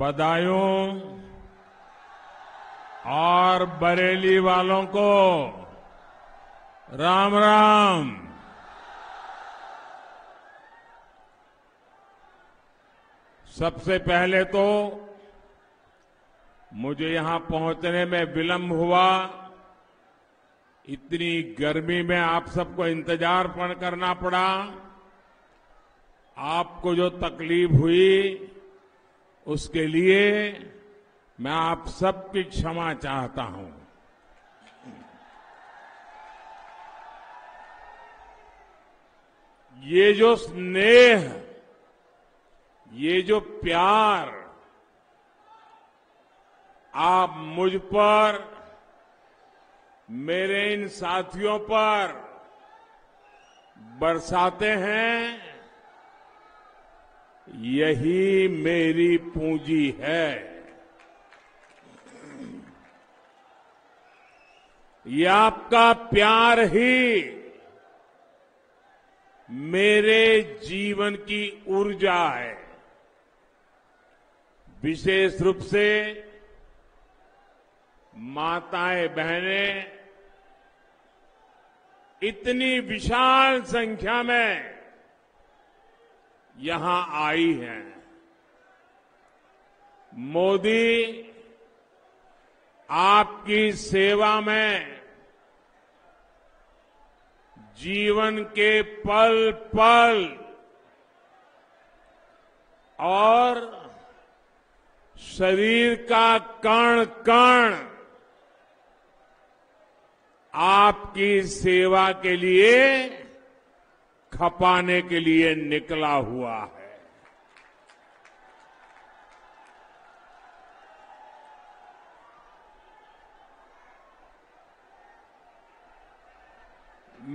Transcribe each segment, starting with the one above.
बदायूं और बरेली वालों को राम राम। सबसे पहले तो मुझे यहां पहुंचने में विलंब हुआ। इतनी गर्मी में आप सबको इंतजार करना पड़ा। आपको जो तकलीफ हुई उसके लिए मैं आप सबकी क्षमा चाहता हूं। ये जो स्नेह, ये जो प्यार आप मुझ पर, मेरे इन साथियों पर बरसाते हैं, यही मेरी पूंजी है। ये आपका प्यार ही मेरे जीवन की ऊर्जा है। विशेष रूप से माताएं, बहनें इतनी विशाल संख्या में यहां आई हैं। मोदी आपकी सेवा में जीवन के पल पल और शरीर का कण कण आपकी सेवा के लिए खपाने के लिए निकला हुआ है।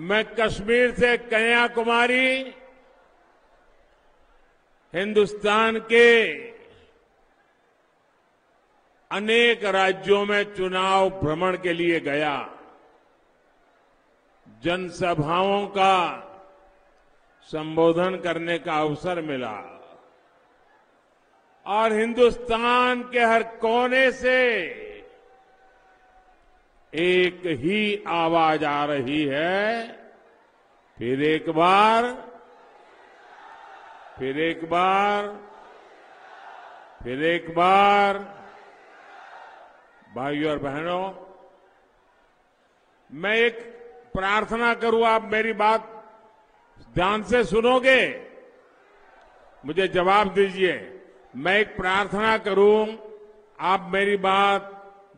मैं कश्मीर से कन्याकुमारी, हिंदुस्तान के अनेक राज्यों में चुनाव भ्रमण के लिए गया। जनसभाओं का संबोधन करने का अवसर मिला और हिंदुस्तान के हर कोने से एक ही आवाज आ रही है, फिर एक बार, फिर एक बार, फिर एक बार। भाइयों और बहनों, मैं एक प्रार्थना करूं, आप मेरी बात ध्यान से सुनोगे? मुझे जवाब दीजिए। मैं एक प्रार्थना करूं, आप मेरी बात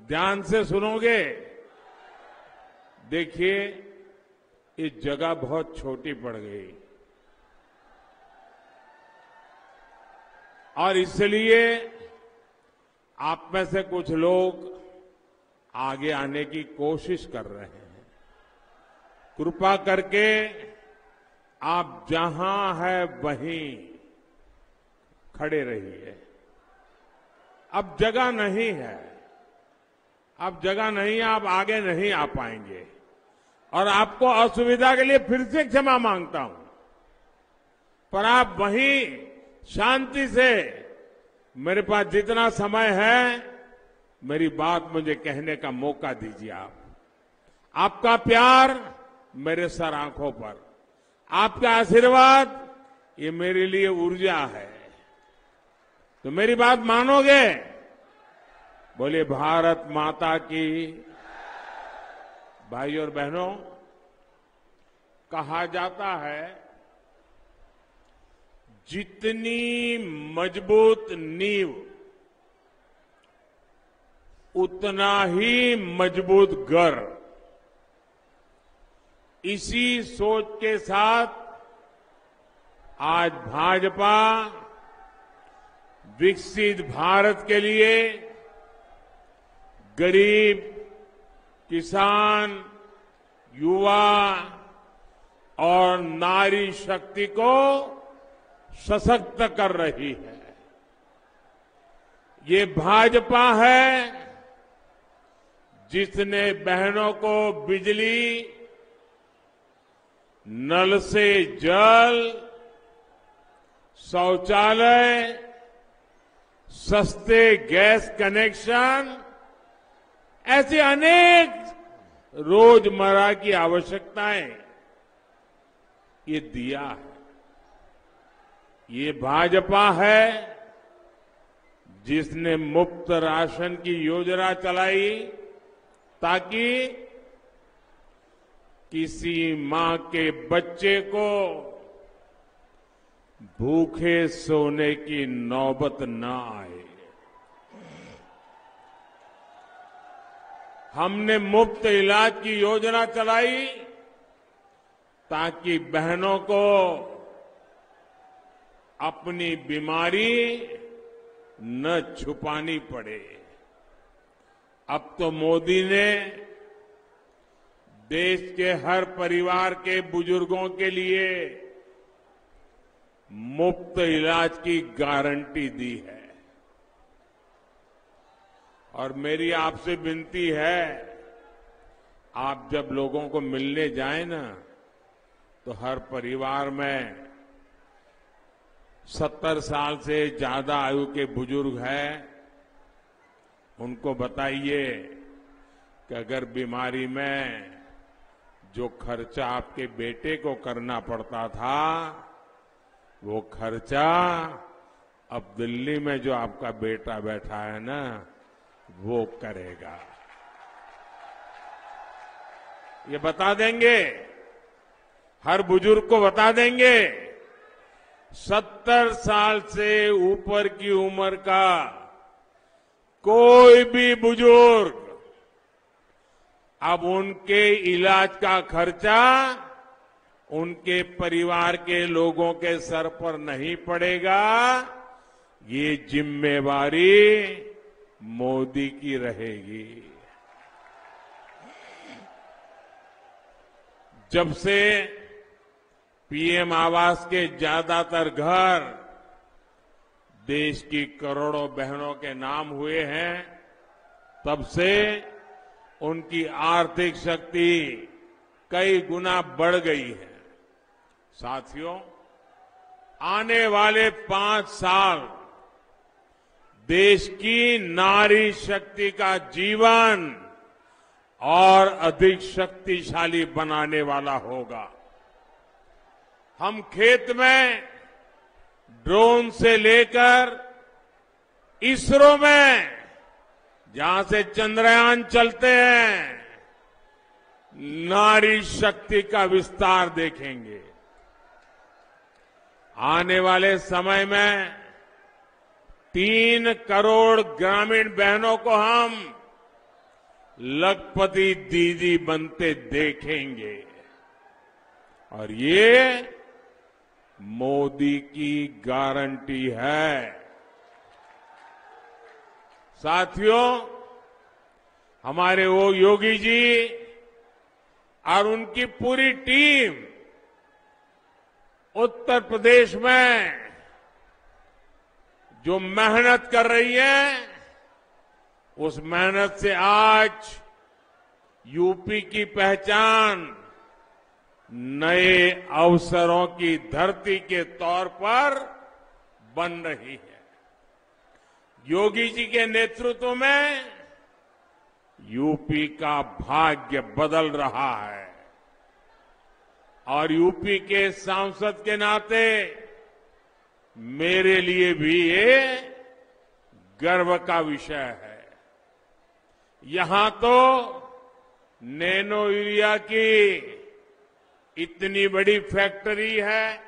ध्यान से सुनोगे? देखिए, ये जगह बहुत छोटी पड़ गई और इसलिए आप में से कुछ लोग आगे आने की कोशिश कर रहे हैं। कृपा करके आप जहां है वहीं खड़े रहिए। अब जगह नहीं है, अब जगह नहीं है, आप आगे नहीं आ पाएंगे और आपको असुविधा के लिए फिर से क्षमा मांगता हूं, पर आप वहीं शांति से, मेरे पास जितना समय है, मेरी बात मुझे कहने का मौका दीजिए। आपका प्यार मेरे सर आंखों पर, आपका आशीर्वाद ये मेरे लिए ऊर्जा है। तो मेरी बात मानोगे? बोलिए भारत माता की। भाइयों और बहनों, कहा जाता है जितनी मजबूत नींव उतना ही मजबूत घर। इसी सोच के साथ आज भाजपा विकसित भारत के लिए गरीब, किसान, युवा और नारी शक्ति को सशक्त कर रही है। ये भाजपा है जिसने बहनों को बिजली, नल से जल, शौचालय, सस्ते गैस कनेक्शन, ऐसे अनेक रोजमर्रा की आवश्यकताएं ये दिया है। ये भाजपा है जिसने मुफ्त राशन की योजना चलाई ताकि किसी मां के बच्चे को भूखे सोने की नौबत न आए। हमने मुफ्त इलाज की योजना चलाई ताकि बहनों को अपनी बीमारी न छुपानी पड़े। अब तो मोदी ने देश के हर परिवार के बुजुर्गों के लिए मुफ्त इलाज की गारंटी दी है। और मेरी आपसे विनती है, आप जब लोगों को मिलने जाएं ना, तो हर परिवार में 70 साल से ज्यादा आयु के बुजुर्ग हैं, उनको बताइए कि अगर बीमारी में जो खर्चा आपके बेटे को करना पड़ता था, वो खर्चा अब दिल्ली में जो आपका बेटा बैठा है ना, वो करेगा। ये बता देंगे, हर बुजुर्ग को बता देंगे। 70 साल से ऊपर की उम्र का कोई भी बुजुर्ग अब उनके इलाज का खर्चा उनके परिवार के लोगों के सर पर नहीं पड़ेगा। ये जिम्मेवारी मोदी की रहेगी। जब से पीएम आवास के ज्यादातर घर देश की करोड़ों बहनों के नाम हुए हैं, तब से उनकी आर्थिक शक्ति कई गुना बढ़ गई है। साथियों, आने वाले 5 साल देश की नारी शक्ति का जीवन और अधिक शक्तिशाली बनाने वाला होगा। हम खेत में ड्रोन से लेकर इसरो में जहां से चंद्रयान चलते हैं, नारी शक्ति का विस्तार देखेंगे। आने वाले समय में 3 करोड़ ग्रामीण बहनों को हम लखपति दीदी बनते देखेंगे। और ये मोदी की गारंटी है। साथियों, हमारे वो योगी जी और उनकी पूरी टीम उत्तर प्रदेश में जो मेहनत कर रही है, उस मेहनत से आज यूपी की पहचान नए अवसरों की धरती के तौर पर बन रही है। योगी जी के नेतृत्व में यूपी का भाग्य बदल रहा है। और यूपी के सांसद के नाते मेरे लिए भी ये गर्व का विषय है। यहां तो नैनो यूरिया की इतनी बड़ी फैक्ट्री है,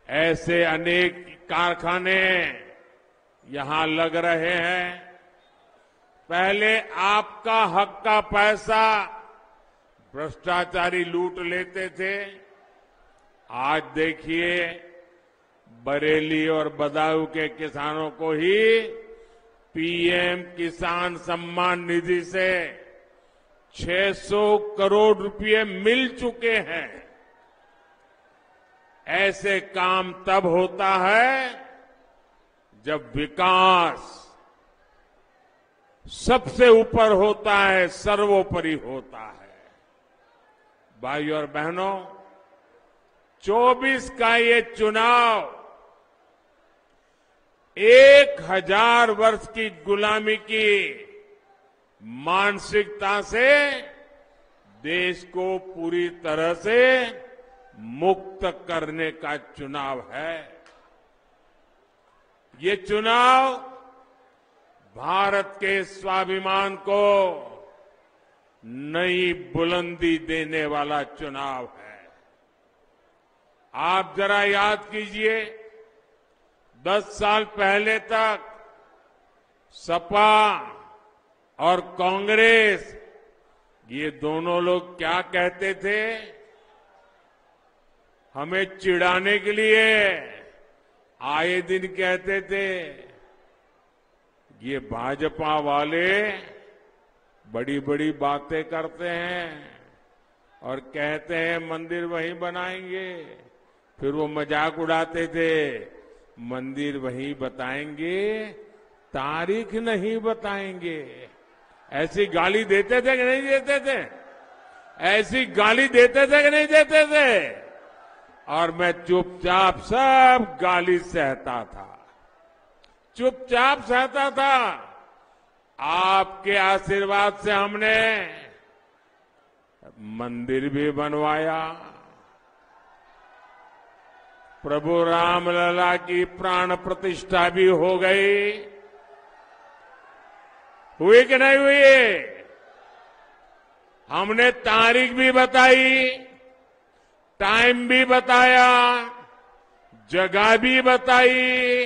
ऐसे अनेक कारखाने यहां लग रहे हैं। पहले आपका हक का पैसा भ्रष्टाचारी लूट लेते थे। आज देखिए, बरेली और बदायूं के किसानों को ही पीएम किसान सम्मान निधि से 600 करोड़ रुपए मिल चुके हैं। ऐसे काम तब होता है जब विकास सबसे ऊपर होता है, सर्वोपरि होता है। भाइयों और बहनों, 24 का ये चुनाव 1000 वर्ष की गुलामी की मानसिकता से देश को पूरी तरह से मुक्त करने का चुनाव है। ये चुनाव भारत के स्वाभिमान को नई बुलंदी देने वाला चुनाव है। आप जरा याद कीजिए, 10 साल पहले तक सपा और कांग्रेस, ये दोनों लोग क्या कहते थे? हमें चिढ़ाने के लिए आए दिन कहते थे, ये भाजपा वाले बड़ी बड़ी बातें करते हैं और कहते हैं मंदिर वहीं बनाएंगे। फिर वो मजाक उड़ाते थे, मंदिर वहीं बताएंगे, तारीख नहीं बताएंगे। ऐसी गाली देते थे कि नहीं देते थे? ऐसी गाली देते थे कि नहीं देते थे? और मैं चुपचाप सब गाली सहता था, चुपचाप सहता था। आपके आशीर्वाद से हमने मंदिर भी बनवाया, प्रभु रामलला की प्राण प्रतिष्ठा भी हो गई। हुई कि नहीं हुई? हमने तारीख भी बताई, टाइम भी बताया, जगह भी बताई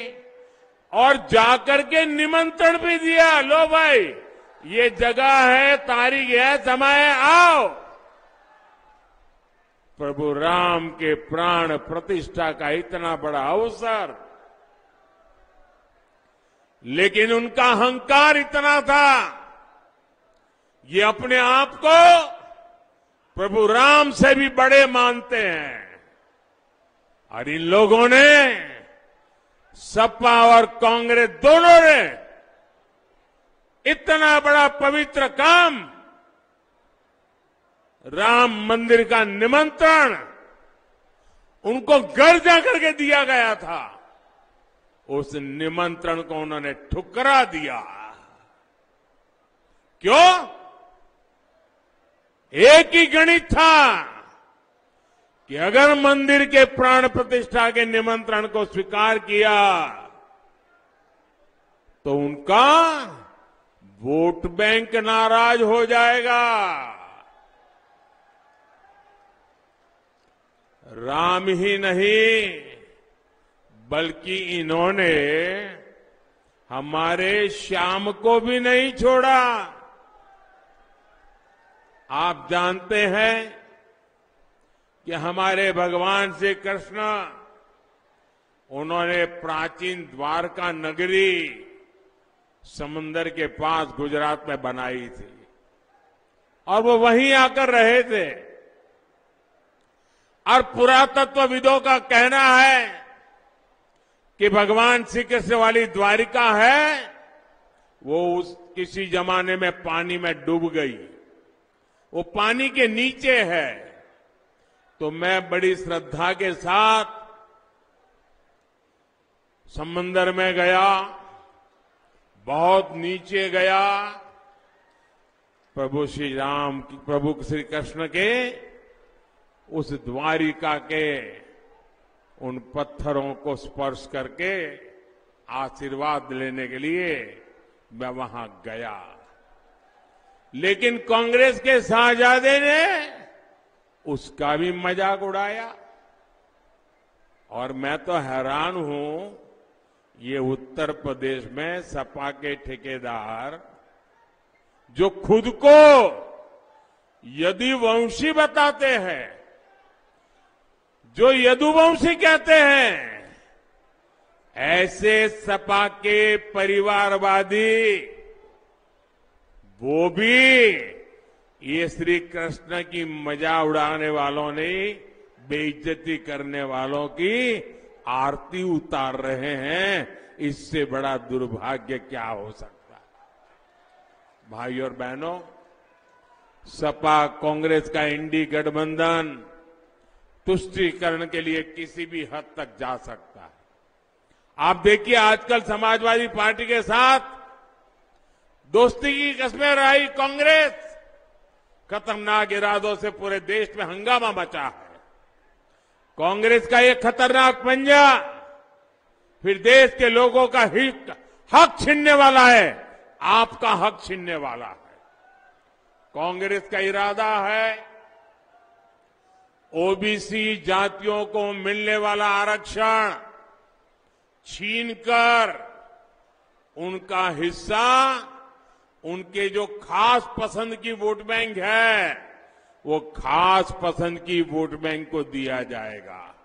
और जाकर के निमंत्रण भी दिया। लो भाई, ये जगह है, तारीख है, समय है, आओ। प्रभु राम के प्राण प्रतिष्ठा का इतना बड़ा अवसर, लेकिन उनका अहंकार इतना था, ये अपने आप को प्रभु राम से भी बड़े मानते हैं। और इन लोगों ने, सपा और कांग्रेस दोनों ने, इतना बड़ा पवित्र काम, राम मंदिर का निमंत्रण उनको घर जाकर के दिया गया था, उस निमंत्रण को उन्होंने ठुकरा दिया। क्यों? एक ही गणित था कि अगर मंदिर के प्राण प्रतिष्ठा के निमंत्रण को स्वीकार किया तो उनका वोट बैंक नाराज हो जाएगा। राम ही नहीं, बल्कि इन्होंने हमारे श्याम को भी नहीं छोड़ा। आप जानते हैं कि हमारे भगवान श्री कृष्ण, उन्होंने प्राचीन द्वारका नगरी समुंदर के पास गुजरात में बनाई थी और वो वहीं आकर रहे थे। और पुरातत्वविदों का कहना है कि भगवान श्री कृष्ण वाली द्वारिका है, वो किसी जमाने में पानी में डूब गई, वो पानी के नीचे है। तो मैं बड़ी श्रद्धा के साथ समंदर में गया, बहुत नीचे गया, प्रभु श्री कृष्ण के उस द्वारिका के उन पत्थरों को स्पर्श करके आशीर्वाद लेने के लिए मैं वहां गया। लेकिन कांग्रेस के शाहजादे ने उसका भी मजाक उड़ाया। और मैं तो हैरान हूं, ये उत्तर प्रदेश में सपा के ठेकेदार जो खुद को यदुवंशी बताते हैं, जो यदुवंशी कहते हैं, ऐसे सपा के परिवारवादी वो भी ये श्री कृष्ण की मजाक उड़ाने वालों ने, बेइज्जती करने वालों की आरती उतार रहे हैं। इससे बड़ा दुर्भाग्य क्या हो सकता है? भाई और बहनों, सपा कांग्रेस का इंडी गठबंधन तुष्टीकरण के लिए किसी भी हद तक जा सकता है। आप देखिए आजकल समाजवादी पार्टी के साथ दोस्ती की कस्में रही कांग्रेस, खतरनाक इरादों से पूरे देश में हंगामा मचा है। कांग्रेस का ये खतरनाक पंजा फिर देश के लोगों का हक छीनने वाला है, आपका हक छीनने वाला है। कांग्रेस का इरादा है ओबीसी जातियों को मिलने वाला आरक्षण छीनकर उनका हिस्सा उनके जो खास पसंद की वोट बैंक है वो खास पसंद की वोट बैंक को दिया जाएगा,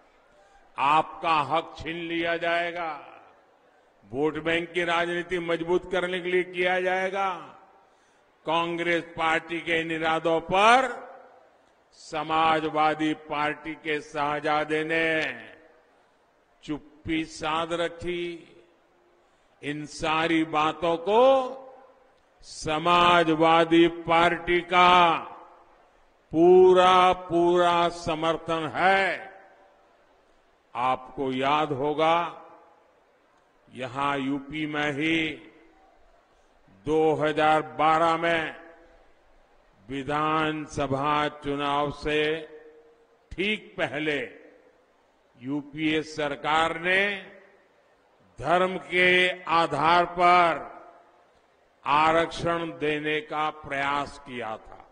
आपका हक छीन लिया जाएगा, वोट बैंक की राजनीति मजबूत करने के लिए किया जाएगा। कांग्रेस पार्टी के इन इरादों पर समाजवादी पार्टी के शाहजादे ने चुप्पी साध रखी। इन सारी बातों को समाजवादी पार्टी का पूरा समर्थन है। आपको याद होगा यहां यूपी में ही 2012 में विधानसभा चुनाव से ठीक पहले यूपीए सरकार ने धर्म के आधार पर आरक्षण देने का प्रयास किया था।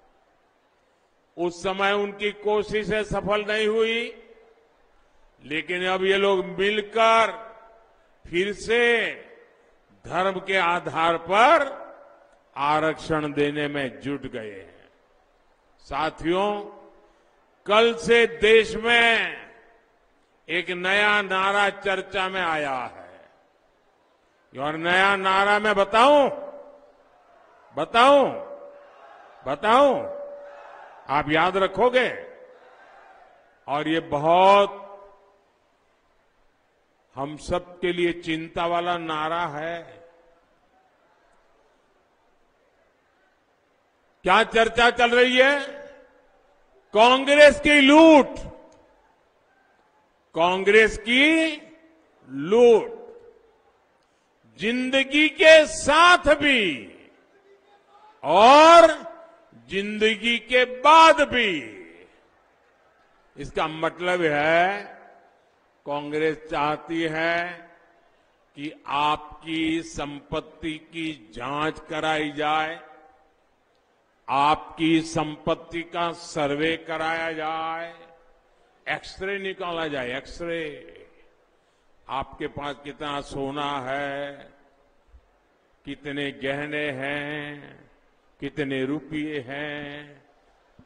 उस समय उनकी कोशिशें सफल नहीं हुई, लेकिन अब ये लोग मिलकर फिर से धर्म के आधार पर आरक्षण देने में जुट गए हैं। साथियों, कल से देश में एक नया नारा चर्चा में आया है और नया नारा मैं बताऊं, आप याद रखोगे। और ये बहुत हम सब के लिए चिंता वाला नारा है। क्या चर्चा चल रही है? कांग्रेस की लूट, कांग्रेस की लूट जिंदगी के साथ भी और जिंदगी के बाद भी। इसका मतलब है कांग्रेस चाहती है कि आपकी संपत्ति की जांच कराई जाए, आपकी संपत्ति का सर्वे कराया जाए, एक्सरे निकाला जाए, एक्सरे। आपके पास कितना सोना है, कितने गहने हैं, कितने रुपये हैं,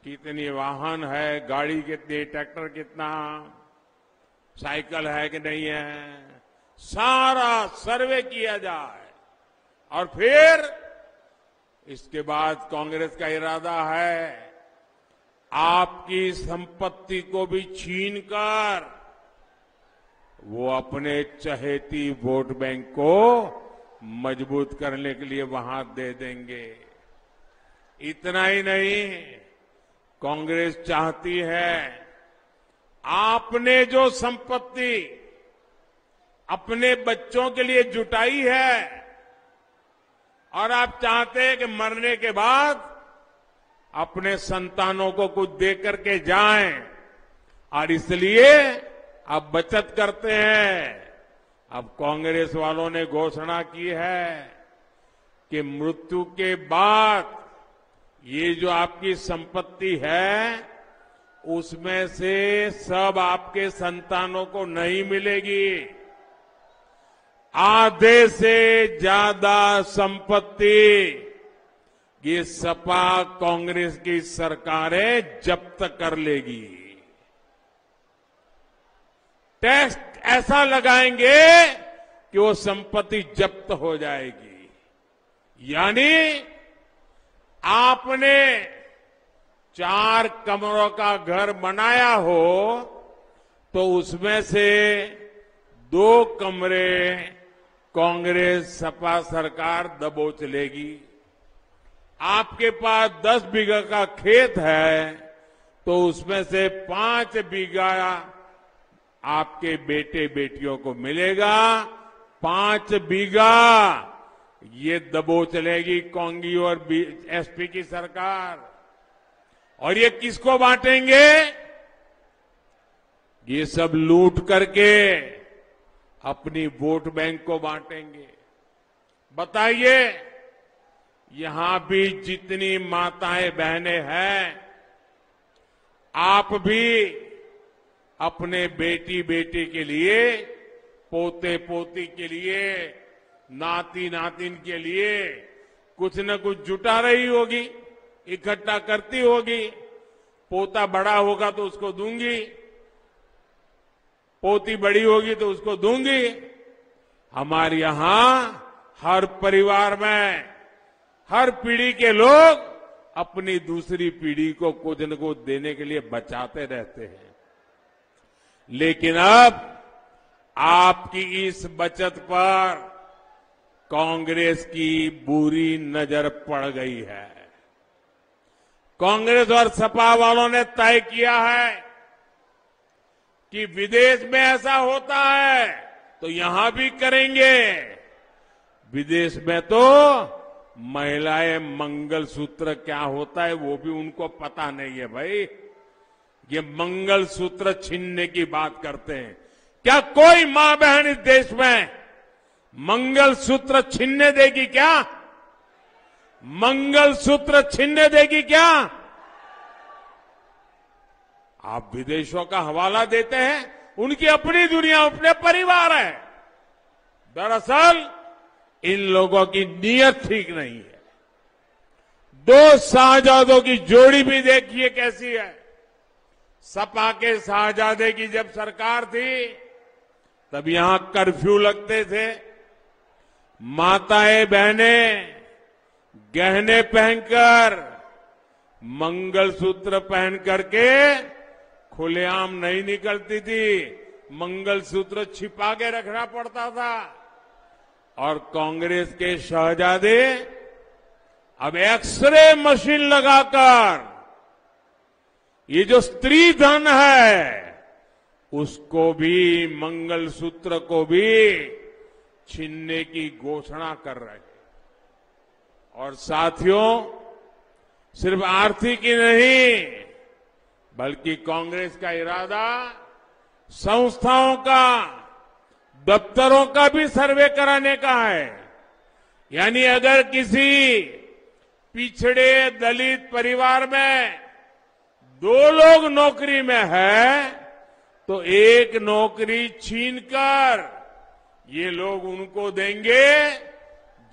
कितनी वाहन है, गाड़ी कितनी, ट्रैक्टर कितना, साइकिल है कि नहीं है, सारा सर्वे किया जाए। और फिर इसके बाद कांग्रेस का इरादा है आपकी संपत्ति को भी छीनकर वो अपने चहेती वोट बैंक को मजबूत करने के लिए वहां दे देंगे। इतना ही नहीं, कांग्रेस चाहती है आपने जो संपत्ति अपने बच्चों के लिए जुटाई है और आप चाहते हैं कि मरने के बाद अपने संतानों को कुछ दे करके जाएं, और इसलिए अब बचत करते हैं। अब कांग्रेस वालों ने घोषणा की है कि मृत्यु के बाद ये जो आपकी संपत्ति है उसमें से सब आपके संतानों को नहीं मिलेगी। आधे से ज्यादा संपत्ति ये सपा कांग्रेस की सरकारें जब्त कर लेगी। टैक्स ऐसा लगाएंगे कि वो संपत्ति जब्त हो जाएगी। यानी आपने 4 कमरों का घर बनाया हो तो उसमें से 2 कमरे कांग्रेस सपा सरकार दबोच लेगी। आपके पास 10 बीघा का खेत है तो उसमें से 5 बीघा आपके बेटे बेटियों को मिलेगा, 5 बीघा ये दबोच लेगी कांग्रेस और एसपी की सरकार। और ये किसको बांटेंगे? ये सब लूट करके अपनी वोट बैंक को बांटेंगे। बताइए, यहां भी जितनी माताएं बहनें हैं, आप भी अपने बेटी बेटे के लिए, पोते पोती के लिए, नाती नातिन के लिए कुछ न कुछ जुटा रही होगी, इकट्ठा करती होगी। पोता बड़ा होगा तो उसको दूंगी, पोती बड़ी होगी तो उसको दूंगी। हमारे यहां हर परिवार में हर पीढ़ी के लोग अपनी दूसरी पीढ़ी को कुछ न कुछ देने के लिए बचाते रहते हैं। लेकिन अब आपकी इस बचत पर कांग्रेस की बुरी नजर पड़ गई है। कांग्रेस और सपा वालों ने तय किया है कि विदेश में ऐसा होता है तो यहां भी करेंगे। विदेश में तो महिलाएं मंगलसूत्र क्या होता है वो भी उनको पता नहीं है भाई। ये मंगलसूत्र छीनने की बात करते हैं। क्या कोई मां बहन इस देश में मंगलसूत्र छीनने देगी क्या? मंगलसूत्र छीनने देगी क्या? आप विदेशों का हवाला देते हैं, उनकी अपनी दुनिया, अपने परिवार है। दरअसल इन लोगों की नीयत ठीक नहीं है। 2 शाहजादों की जोड़ी भी देखिए कैसी है। सपा के शाहजादे की जब सरकार थी तब यहां कर्फ्यू लगते थे। माताएं बहनें गहने पहनकर, मंगलसूत्र पहन करके खुलेआम नहीं निकलती थी। मंगलसूत्र छिपा के रखना पड़ता था। और कांग्रेस के शहजादे अब एक्सरे मशीन लगाकर ये जो स्त्री धन है उसको भी, मंगलसूत्र को भी छीनने की घोषणा कर रहे हैं। और साथियों, सिर्फ आर्थिक ही नहीं बल्कि कांग्रेस का इरादा संस्थाओं का, दफ्तरों का भी सर्वे कराने का है। यानी अगर किसी पिछड़े दलित परिवार में 2 लोग नौकरी में है तो 1 नौकरी छीनकर ये लोग उनको देंगे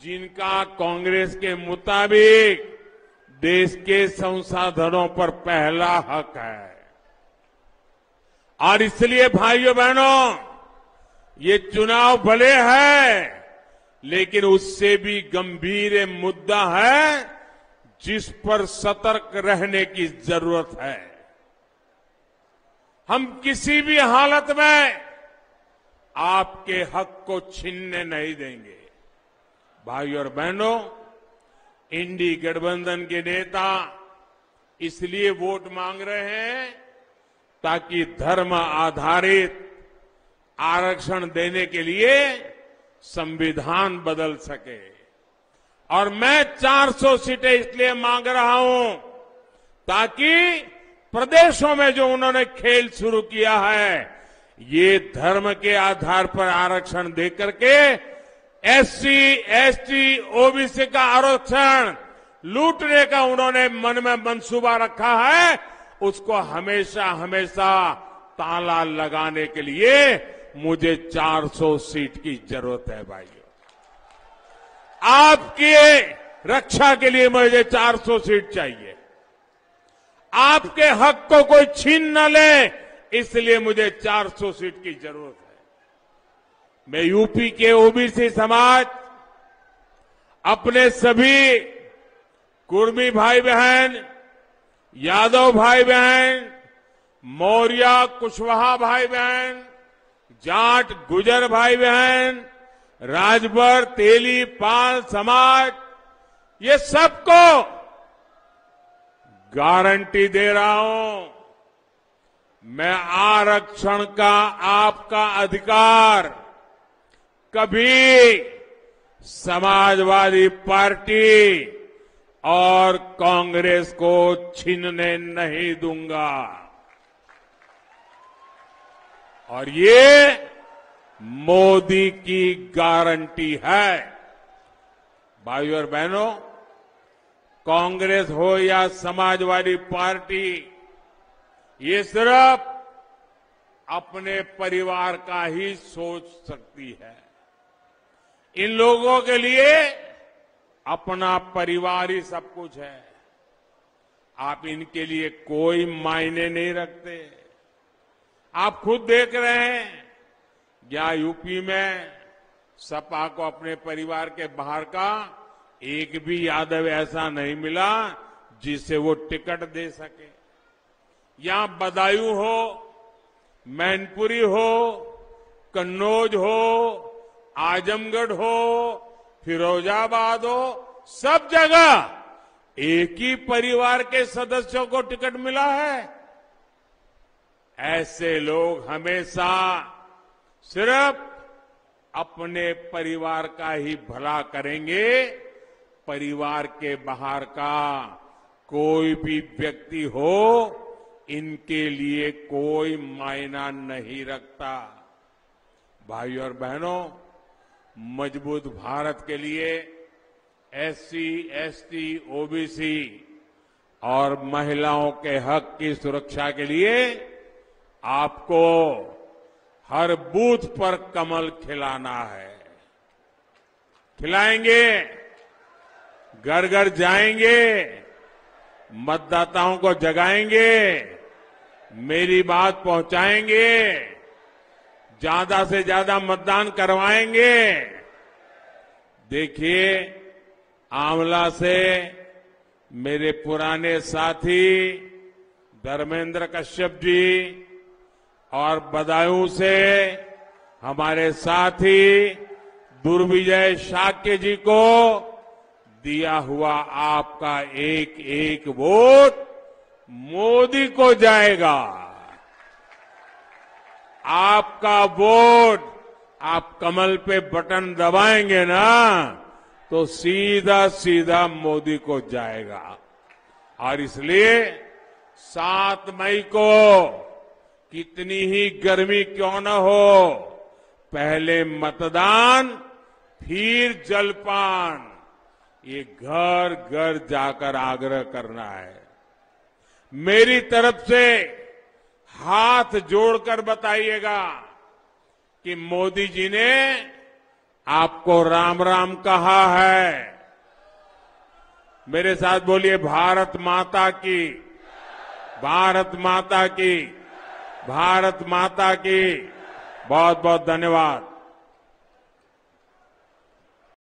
जिनका कांग्रेस के मुताबिक देश के संसाधनों पर पहला हक है। और इसलिए भाइयों बहनों, ये चुनाव भले है लेकिन उससे भी गंभीर मुद्दा है जिस पर सतर्क रहने की जरूरत है। हम किसी भी हालत में आपके हक को छीनने नहीं देंगे। भाइयों और बहनों, इंडी गठबंधन के नेता इसलिए वोट मांग रहे हैं ताकि धर्म आधारित आरक्षण देने के लिए संविधान बदल सके। और मैं 400 सीटें इसलिए मांग रहा हूं ताकि प्रदेशों में जो उन्होंने खेल शुरू किया है, ये धर्म के आधार पर आरक्षण देकर के एससी, एसटी, ओबीसी का आरक्षण लूटने का उन्होंने मन में मंसूबा रखा है, उसको हमेशा हमेशा ताला लगाने के लिए मुझे 400 सीट की जरूरत है भाइयों। आपकी रक्षा के लिए मुझे 400 सीट चाहिए। आपके हक को कोई छीन न ले, इसलिए मुझे 400 सीट की जरूरत है। मैं यूपी के ओबीसी समाज, अपने सभी कुर्मी भाई बहन, यादव भाई बहन, मौर्य कुशवाहा भाई बहन, जाट गुजर भाई बहन, राजभर तेली पाल समाज, ये सबको गारंटी दे रहा हूं, मैं आरक्षण का आपका अधिकार कभी समाजवादी पार्टी और कांग्रेस को छीनने नहीं दूंगा। और ये मोदी की गारंटी है। भाइयों और बहनों, कांग्रेस हो या समाजवादी पार्टी, ये सिर्फ अपने परिवार का ही सोच सकती है। इन लोगों के लिए अपना परिवार ही सब कुछ है। आप इनके लिए कोई मायने नहीं रखते। आप खुद देख रहे हैं, या यूपी में सपा को अपने परिवार के बाहर का एक भी यादव ऐसा नहीं मिला जिसे वो टिकट दे सके। यहां बदायूं हो, मैनपुरी हो, कन्नौज हो, आजमगढ़ हो, फिरोजाबाद हो, सब जगह एक ही परिवार के सदस्यों को टिकट मिला है। ऐसे लोग हमेशा सिर्फ अपने परिवार का ही भला करेंगे। परिवार के बाहर का कोई भी व्यक्ति हो, इनके लिए कोई मायना नहीं रखता। भाइयों और बहनों, मजबूत भारत के लिए एससी, एसटी, ओबीसी और महिलाओं के हक की सुरक्षा के लिए आपको हर बूथ पर कमल खिलाना है। खिलाएंगे, घर घर जाएंगे, मतदाताओं को जगाएंगे, मेरी बात पहुंचाएंगे, ज्यादा से ज्यादा मतदान करवाएंगे। देखिए, आंवला से मेरे पुराने साथी धर्मेंद्र कश्यप जी और बदायूं से हमारे साथी दुर्विजय शाक्य जी को दिया हुआ आपका एक एक वोट मोदी को जाएगा। आपका वोट, आप कमल पे बटन दबाएंगे ना, तो सीधा सीधा मोदी को जाएगा। और इसलिए 7 मई को कितनी ही गर्मी क्यों न हो, पहले मतदान फिर जलपान, ये घर घर जाकर आग्रह करना है। मेरी तरफ से हाथ जोड़कर बताइएगा कि मोदी जी ने आपको राम राम कहा है। मेरे साथ बोलिए, भारत माता की, भारत माता की, भारत माता की। बहुत बहुत धन्यवाद।